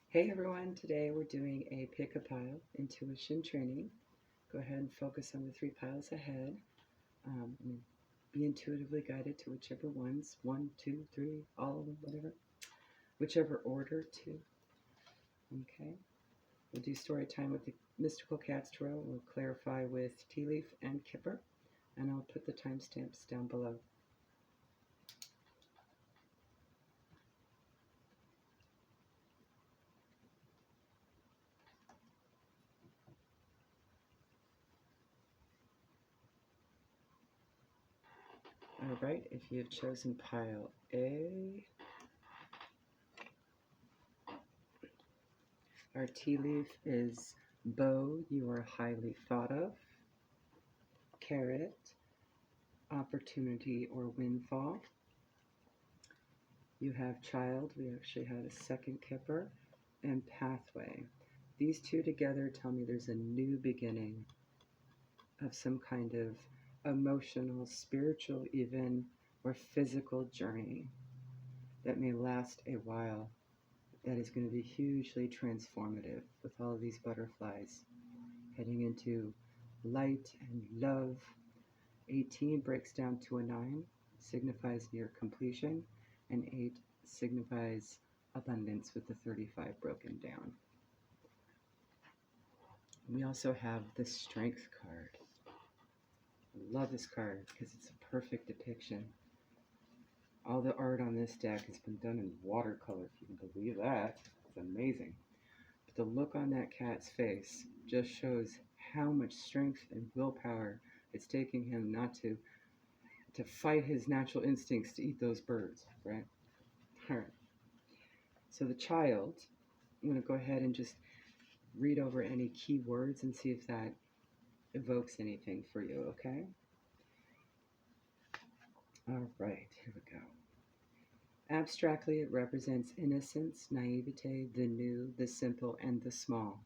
Hey everyone, today we're doing a pick a pile intuition training. Go ahead and focus on the three piles ahead. And be intuitively guided to whichever ones, one, two, three, all of them, whatever, whichever order to. Okay, we'll do story time with the mystical cats tarot. We'll clarify with tea leaf and kipper, and I'll put the timestamps down below. All right, if you've chosen pile A, our tea leaf is Bo, you are highly thought of. Carrot, opportunity or windfall. You have child, we actually had a second kipper, and pathway. These two together tell me there's a new beginning of some kind of emotional, spiritual, even, or physical journey that may last a while, that is going to be hugely transformative with all of these butterflies heading into light and love. 18 breaks down to a 9, signifies near completion, and 8 signifies abundance with the 35 broken down. We also have the Strength card. I love this card because it's a perfect depiction. All the art on this deck has been done in watercolor, if you can believe that. It's amazing. But the look on that cat's face just shows how much strength and willpower it's taking him not to fight his natural instincts to eat those birds, right? All right. So the child, I'm going to go ahead and just read over any key words and see if that evokes anything for you, okay? All right, here we go. Abstractly, it represents innocence, naivete, the new, the simple, and the small.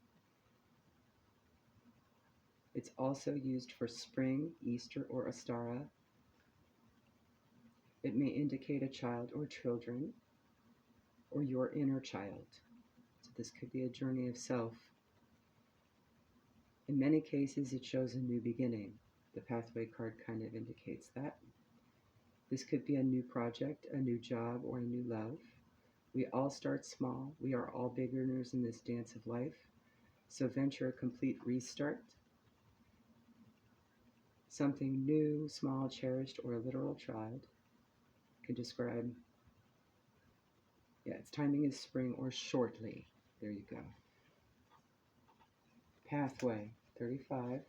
It's also used for spring, Easter, or Ostara. It may indicate a child or children, or your inner child. So this could be a journey of self. In many cases, it shows a new beginning. The pathway card kind of indicates that. This could be a new project, a new job, or a new love. We all start small. We are all beginners in this dance of life. So venture a complete restart. Something new, small, cherished, or a literal child. Can describe, its timing is spring or shortly. There you go. Pathway, 35.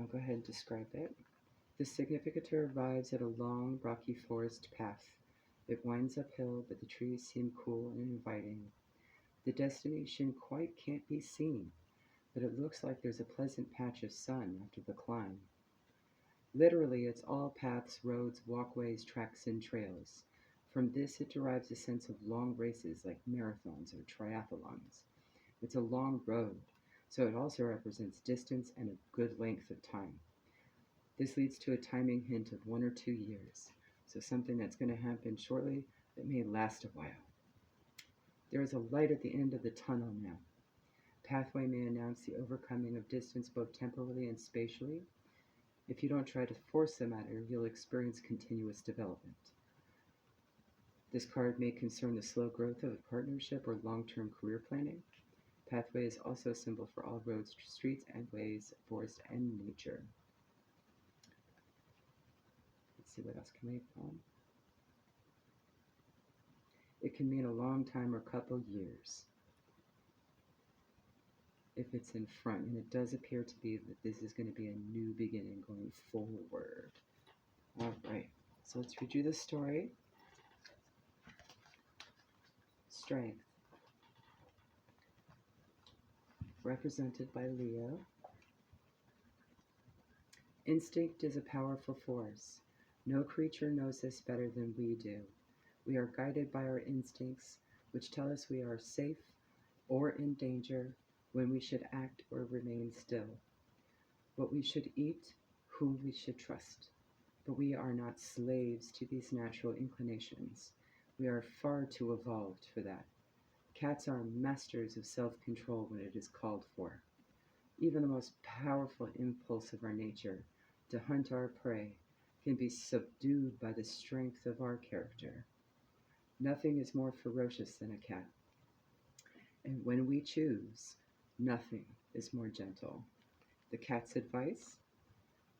I'll go ahead and describe it. The significator arrives at a long, rocky forest path. It winds uphill, but the trees seem cool and inviting. The destination quite can't be seen, but it looks like there's a pleasant patch of sun after the climb. Literally, it's all paths, roads, walkways, tracks, and trails. From this, it derives a sense of long races like marathons or triathlons. It's a long road, so it also represents distance and a good length of time. This leads to a timing hint of 1 or 2 years, so something that's going to happen shortly that may last a while. There is a light at the end of the tunnel now. Pathway may announce the overcoming of distance both temporally and spatially. If you don't try to force the matter, you'll experience continuous development. This card may concern the slow growth of a partnership or long-term career planning. Pathway is also a symbol for all roads, streets, and ways, forest, and nature. Let's see what else can we find. It can mean a long time or a couple years if it's in front, and it does appear to be that this is going to be a new beginning going forward. All right, so let's read you the story. Strength, represented by Leo. Instinct is a powerful force. No creature knows this better than we do. We are guided by our instincts, which tell us we are safe or in danger, when we should act or remain still, what we should eat, whom we should trust. But we are not slaves to these natural inclinations. We are far too evolved for that. Cats are masters of self control when it is called for. Even the most powerful impulse of our nature, to hunt our prey, can be subdued by the strength of our character. Nothing is more ferocious than a cat, and when we choose, nothing is more gentle. The cat's advice: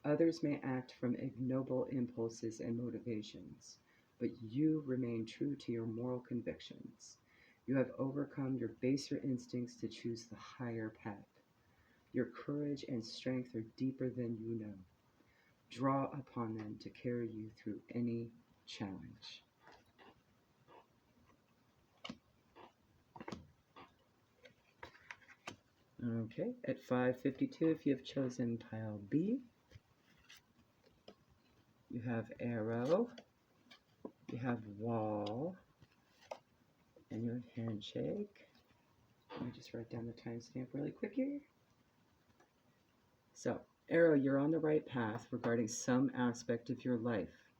others may act from ignoble impulses and motivations, but you remain true to your moral convictions. You have overcome your baser instincts to choose the higher path. Your courage and strength are deeper than you know. Draw upon them to carry you through any challenge. Okay, at 552, if you have chosen pile B, you have arrow, you have wall, and you have handshake. Let me just write down the timestamp really quick here. So, arrow, you're on the right path regarding some aspect of your life.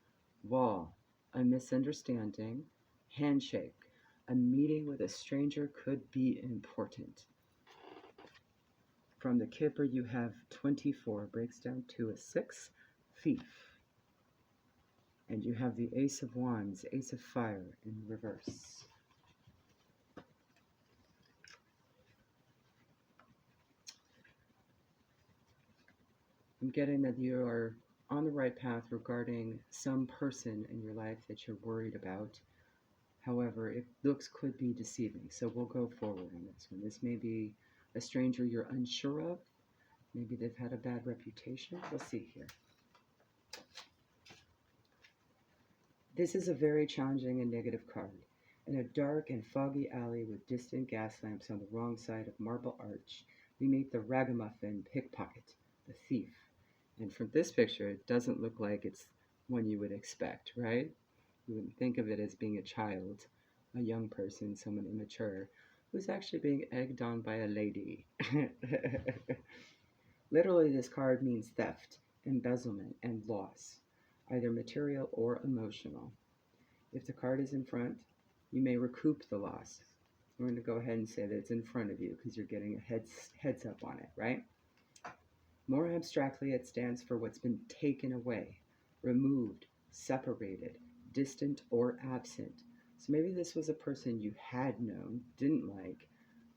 Wall, a misunderstanding. Handshake, a meeting with a stranger could be important. From the Kipper, you have 24, breaks down to a 6, thief. And you have the Ace of Wands, Ace of Fire in reverse. I'm getting that you are on the right path regarding some person in your life that you're worried about. However, it looks could be deceiving, so we'll go forward on this one. This may be a stranger you're unsure of. Maybe they've had a bad reputation. We'll see here. This is a very challenging and negative card. In a dark and foggy alley with distant gas lamps on the wrong side of Marble Arch, we meet the ragamuffin pickpocket, the thief. And from this picture, it doesn't look like it's one you would expect, right? You wouldn't think of it as being a child, a young person, someone immature, who's actually being egged on by a lady. Literally, this card means theft, embezzlement, and loss, either material or emotional. If the card is in front, you may recoup the loss. I'm going to go ahead and say that it's in front of you because you're getting a heads up on it, right? More abstractly, it stands for what's been taken away, removed, separated, distant, or absent. So maybe this was a person you had known, didn't like,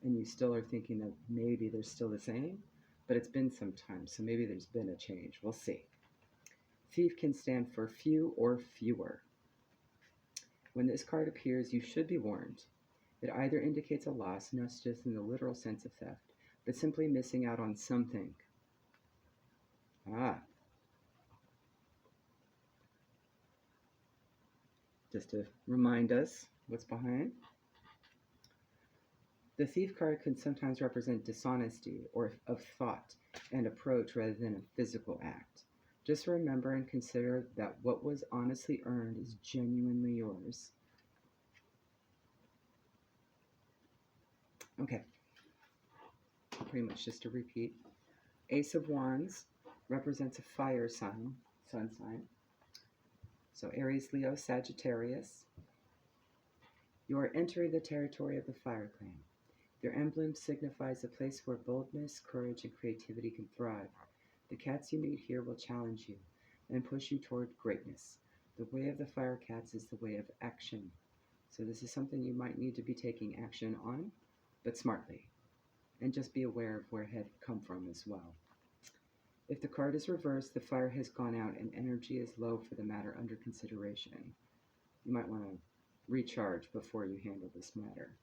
and you still are thinking that maybe they're still the same, but it's been some time, so maybe there's been a change. We'll see. Thief can stand for few or fewer. When this card appears, you should be warned. It either indicates a loss, not just in the literal sense of theft, but simply missing out on something. Just to remind us what's behind. The thief card can sometimes represent dishonesty or of thought and approach rather than a physical act. Just remember and consider that what was honestly earned is genuinely yours. Okay, pretty much just a repeat. Ace of Wands represents a fire sign, sun sign. So Aries, Leo, Sagittarius. You are entering the territory of the fire clan. Their emblem signifies a place where boldness, courage, and creativity can thrive. The cats you meet here will challenge you and push you toward greatness. The way of the fire cats is the way of action. So this is something you might need to be taking action on, but smartly. And just be aware of where it had come from as well. If the card is reversed, the fire has gone out and energy is low for the matter under consideration. You might want to recharge before you handle this matter.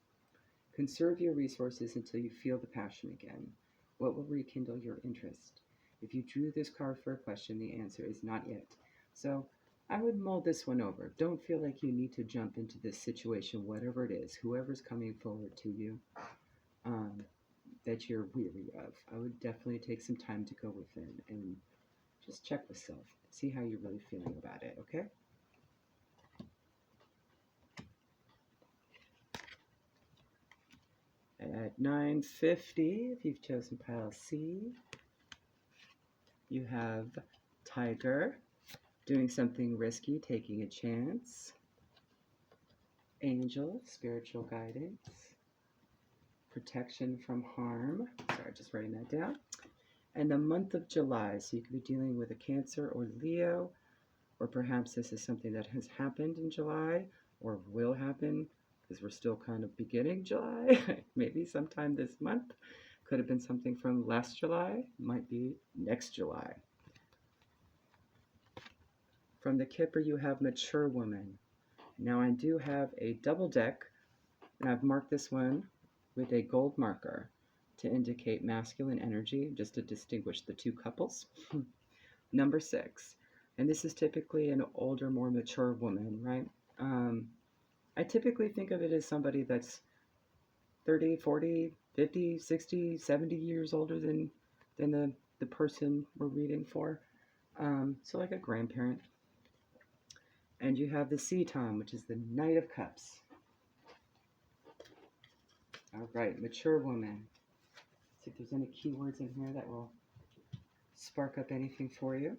Conserve your resources until you feel the passion again. What will rekindle your interest? If you drew this card for a question, the answer is not yet. So I would mull this one over. Don't feel like you need to jump into this situation, whatever it is, whoever's coming forward to you that you're weary of. I would definitely take some time to go within and just check with self. See how you're really feeling about it, okay? At 9:50, if you've chosen pile C, you have Tiger, doing something risky, taking a chance. Angel, spiritual guidance, protection from harm. Sorry, just writing that down. And the month of July, so you could be dealing with a Cancer or Leo, or perhaps this is something that has happened in July or will happen because we're still kind of beginning July, maybe sometime this month. Could have been something from last July, might be next July. From the Kipper, you have Mature Woman. Now I do have a double deck, and I've marked this one with a gold marker to indicate masculine energy, just to distinguish the two couples. Number 6, and this is typically an older, more mature woman, right? I typically think of it as somebody that's 30, 40, 50, 60, 70 years older than the person we're reading for. So like a grandparent. And you have the Sea Tom, which is the Knight of Cups. All right, mature woman. See if there's any keywords in here that will spark up anything for you.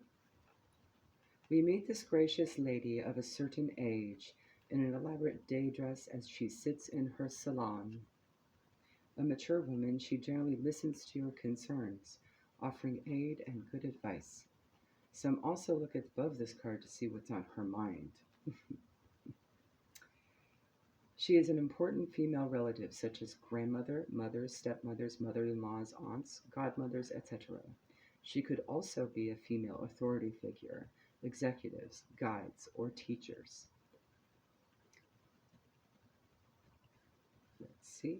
We meet this gracious lady of a certain age in an elaborate day dress as she sits in her salon. A mature woman, she generally listens to your concerns, offering aid and good advice. Some also look above this card to see what's on her mind. She is an important female relative, such as grandmother, mothers, stepmothers, mother-in-laws, aunts, godmothers, etc. She could also be a female authority figure, executives, guides, or teachers. Let's see.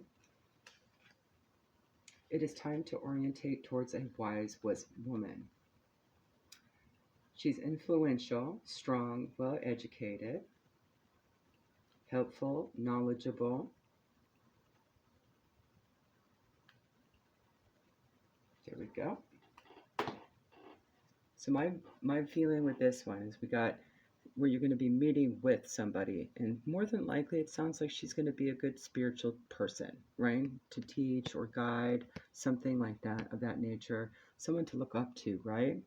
It is time to orientate towards a wise woman. She's influential, strong, well-educated, helpful, knowledgeable. There we go. So my feeling with this one is we got where you're going to be meeting with somebody, and more than likely it sounds like she's going to be a good spiritual person, right? To teach or guide, something like that, of that nature. Someone to look up to, right?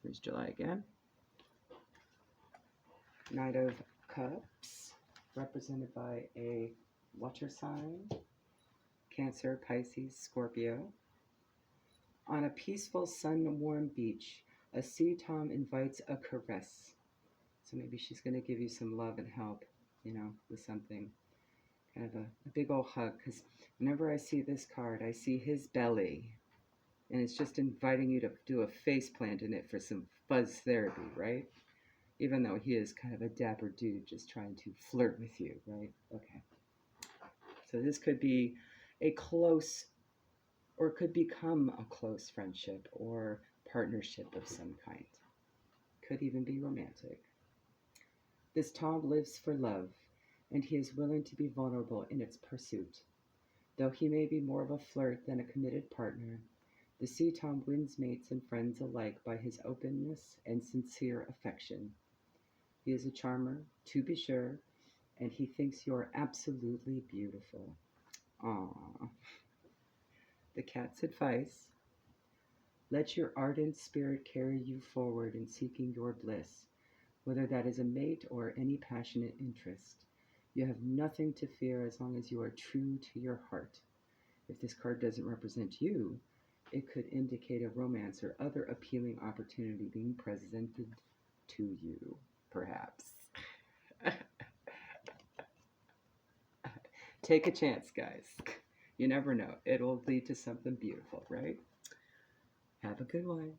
Here's July again. Knight of Cups, represented by a water sign, Cancer, Pisces, Scorpio. On a peaceful, sun-warm beach, a sea tom invites a caress. So maybe she's going to give you some love and help, with something. Kind of a big old hug, because whenever I see this card, I see his belly. And it's just inviting you to do a face plant in it for some fuzz therapy, right? Even though he is kind of a dapper dude just trying to flirt with you, right? Okay. So this could be a close, or could become a close friendship or partnership of some kind. Could even be romantic. This Tom lives for love, and he is willing to be vulnerable in its pursuit. Though he may be more of a flirt than a committed partner, the Sea Tom wins mates and friends alike by his openness and sincere affection. He is a charmer, to be sure, and he thinks you're absolutely beautiful. Aww. The cat's advice: let your ardent spirit carry you forward in seeking your bliss, whether that is a mate or any passionate interest. You have nothing to fear as long as you are true to your heart. If this card doesn't represent you, it could indicate a romance or other appealing opportunity being presented to you, perhaps. Take a chance, guys. You never know. It'll lead to something beautiful, right? Have a good one.